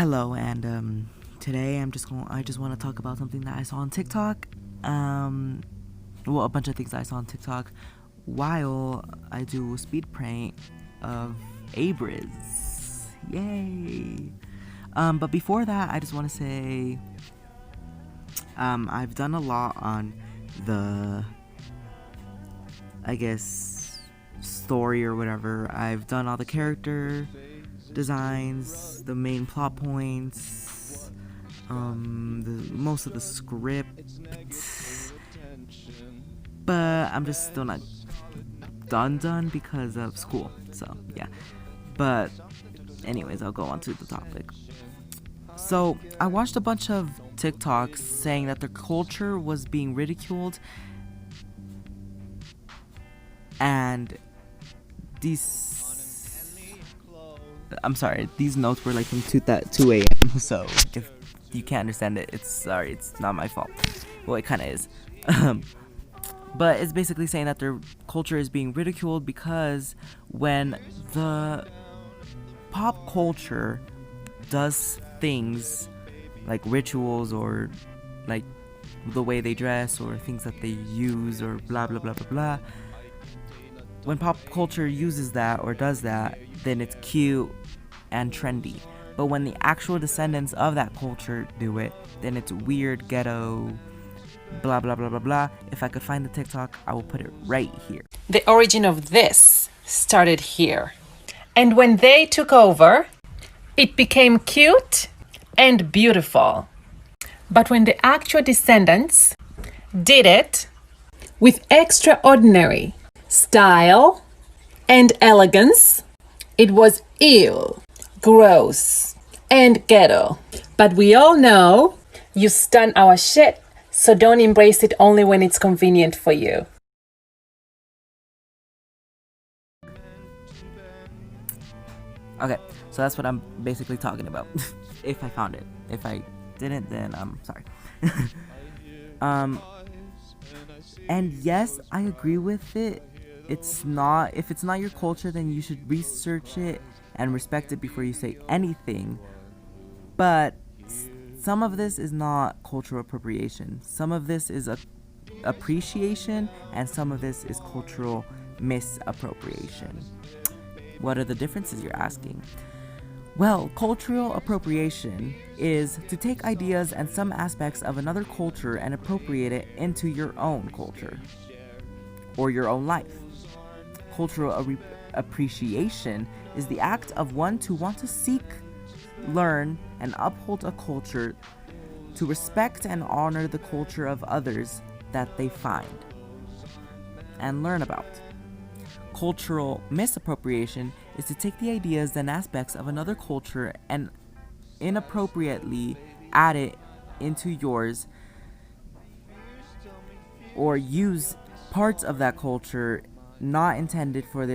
Hello, and today I just want to talk about something that I saw on TikTok. A bunch of things I saw on TikTok while I do speed paint of Abriz. Yay! But before that, I just want to say I've done a lot on the, I guess, story or whatever. I've done all the character designs, the main plot points, most of the script, but I'm just still not done because of school. So yeah, but anyways, I'll go on to the topic. So I watched a bunch of TikToks saying that their culture was being ridiculed, and these notes were like from 2 a.m. So if you can't understand it, it's not my fault. Well, it kind of is. But it's basically saying that their culture is being ridiculed because when the pop culture does things like rituals or like the way they dress or things that they use or blah blah blah blah blah, when pop culture uses that or does that, then it's cute and trendy. But when the actual descendants of that culture do it, then it's weird, ghetto, blah blah blah blah blah. If I could find the TikTok, I will put it right here. The origin of this started here. And when they took over, it became cute and beautiful. But when the actual descendants did it with extraordinary style and elegance, it was ill, gross, and ghetto. But we all know you stun our shit, so don't embrace it only when it's convenient for you. Okay, so that's what I'm basically talking about. If I found it. If I didn't, then I'm sorry. And yes, I agree with it. If it's not your culture, then you should research it and respect it before you say anything. But some of this is not cultural appropriation. Some of this is appreciation, and some of this is cultural misappropriation. What are the differences, you're asking? Well, cultural appropriation is to take ideas and some aspects of another culture and appropriate it into your own culture or your own life. Cultural appreciation is the act of one to want to seek, learn, and uphold a culture, to respect and honor the culture of others that they find and learn about. Cultural misappropriation is to take the ideas and aspects of another culture and inappropriately add it into yours, or use parts of that culture not intended for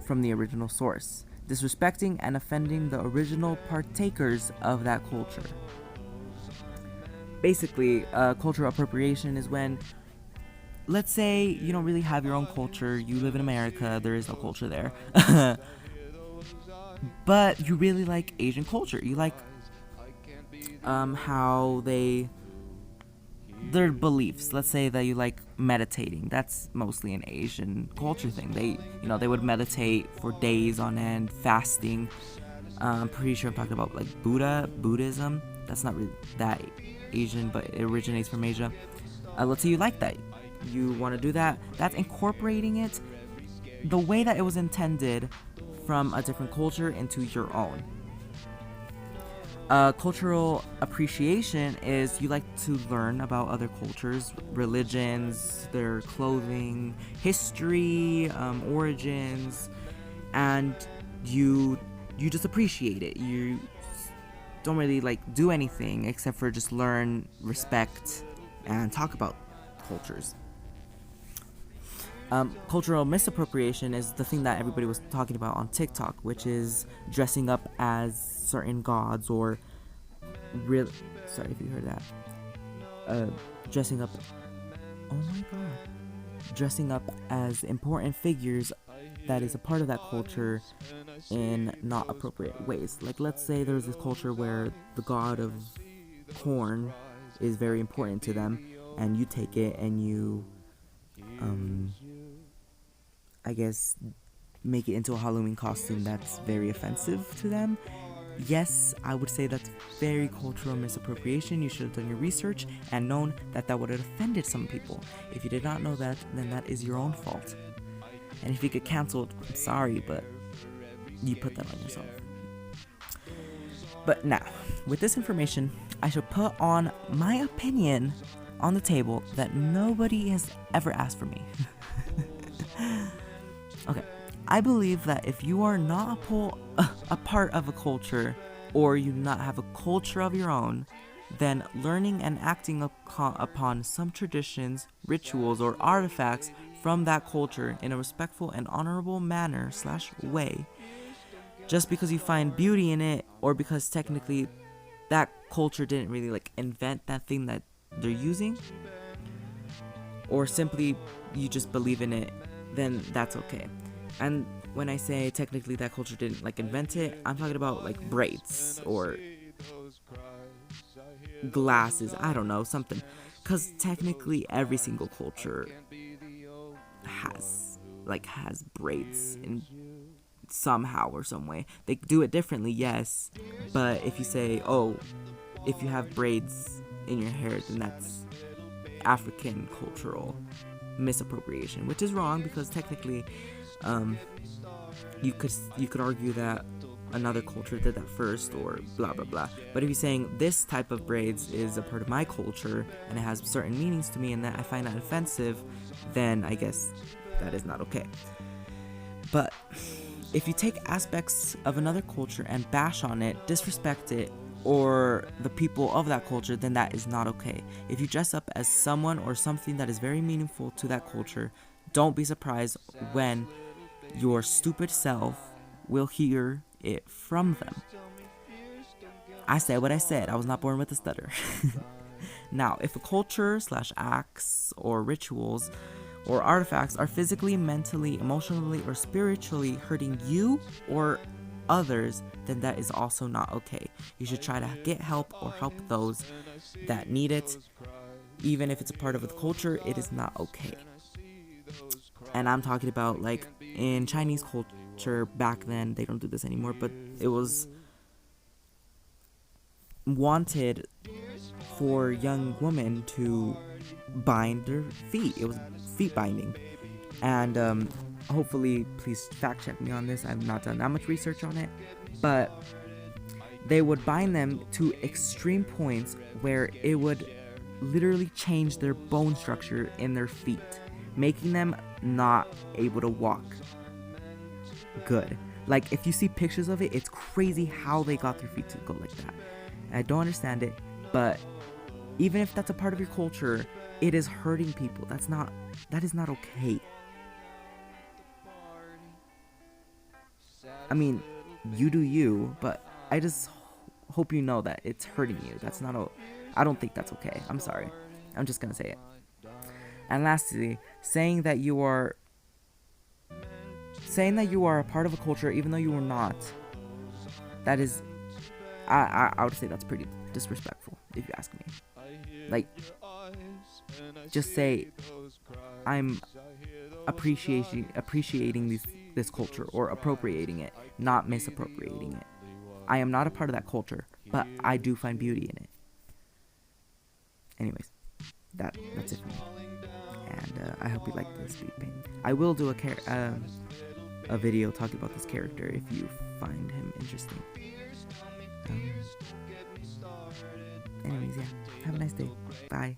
from the original source, disrespecting and offending the original partakers of that culture. Basically, cultural appropriation is when, let's say you don't really have your own culture, you live in America, there is no culture there, but you really like Asian culture. You like how their beliefs. Let's say that you like meditating. That's mostly an Asian culture thing. They would meditate for days on end, fasting. I'm pretty sure I'm talking about like Buddhism. That's not really that Asian, but it originates from Asia. Let's say you like that. You want to do that. That's incorporating it the way that it was intended from a different culture into your own. Cultural appreciation is you like to learn about other cultures, religions, their clothing, history, origins, and you just appreciate it. You don't really like do anything except for just learn, respect, and talk about cultures. Cultural misappropriation is the thing that everybody was talking about on TikTok, which is dressing up as certain gods or sorry if you heard that. Dressing up as important figures that is a part of that culture in not appropriate ways. Like, let's say there's this culture where the god of corn is very important to them, and you take it and you, I guess, make it into a Halloween costume that's very offensive to them. Yes, I would say that's very cultural misappropriation. You should have done your research and known that that would have offended some people. If you did not know that, then that is your own fault. And if you get canceled, I'm sorry, but you put that on yourself. But now, with this information, I should put on my opinion on the table that nobody has ever asked for me. Okay, I believe that if you are not a part of a culture, or you do not have a culture of your own, then learning and acting upon some traditions, rituals, or artifacts from that culture in a respectful and honorable manner / way, just because you find beauty in it, or because technically that culture didn't really like invent that thing that they're using, or simply you just believe in it, then that's okay. And when I say technically that culture didn't like invent it, I'm talking about like braids or glasses, I don't know, something. Because technically every single culture has braids in somehow or some way. They do it differently, yes, but if you say, oh, if you have braids in your hair, then that's African cultural misappropriation, which is wrong, because technically you could argue that another culture did that first, or blah blah blah. But if you're saying this type of braids is a part of my culture and it has certain meanings to me and that I find that offensive, then I guess that is not okay. But if you take aspects of another culture and bash on it, disrespect it, or the people of that culture, then that is not okay. If you dress up as someone or something that is very meaningful to that culture, don't be surprised when your stupid self will hear it from them. I said what I said. I was not born with a stutter. Now, if a culture / acts or rituals or artifacts are physically, mentally, emotionally, or spiritually hurting you or others, then that is also not okay. You should try to get help or help those that need it. Even if it's a part of the culture, it is not okay. And I'm talking about like in Chinese culture back then, they don't do this anymore, but it was wanted for young women to bind their feet. It was feet binding. And hopefully, please fact check me on this. I've not done that much research on it, but they would bind them to extreme points where it would literally change their bone structure in their feet, making them not able to walk good. Like, if you see pictures of it, it's crazy how they got their feet to go like that. And I don't understand it, but even if that's a part of your culture, it is hurting people. That is not okay. I mean, you do you, but I just hope you know that it's hurting you. I don't think that's okay. I'm sorry. I'm just gonna say it. And lastly, saying that you are a part of a culture even though you are not, that is, I would say that's pretty disrespectful, if you ask me. Like, just say, I'm appreciating this culture, or appropriating it, not misappropriating it. I am not a part of that culture, but I do find beauty in it. Anyways, that's it for me. And I hope you like the speed paint. I will do a video talking about this character if you find him interesting. Anyways, yeah. Have a nice day. Bye.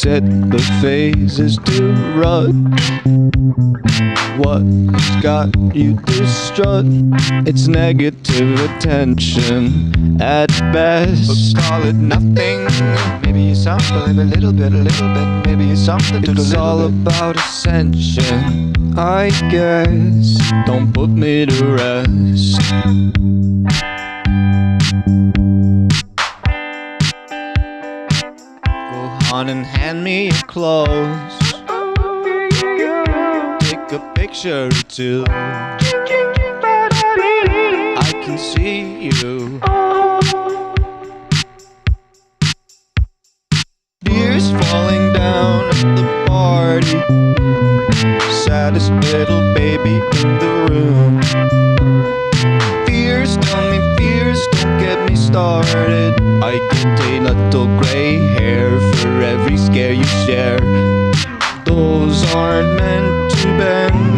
set the phases to run. What's got you distraught? It's negative attention at best. But call it nothing. Maybe it's something, a little bit, maybe it's something to It's the all little bit. about ascension, I guess. Don't put me to rest. Go on and hand me your clothes. Take a picture or two. I can see you. Tears falling down at the party. Saddest little baby in the room. Fears, tell me fears, don't get me started. I get a little gray hair for every scare you share. Those aren't meant to bend.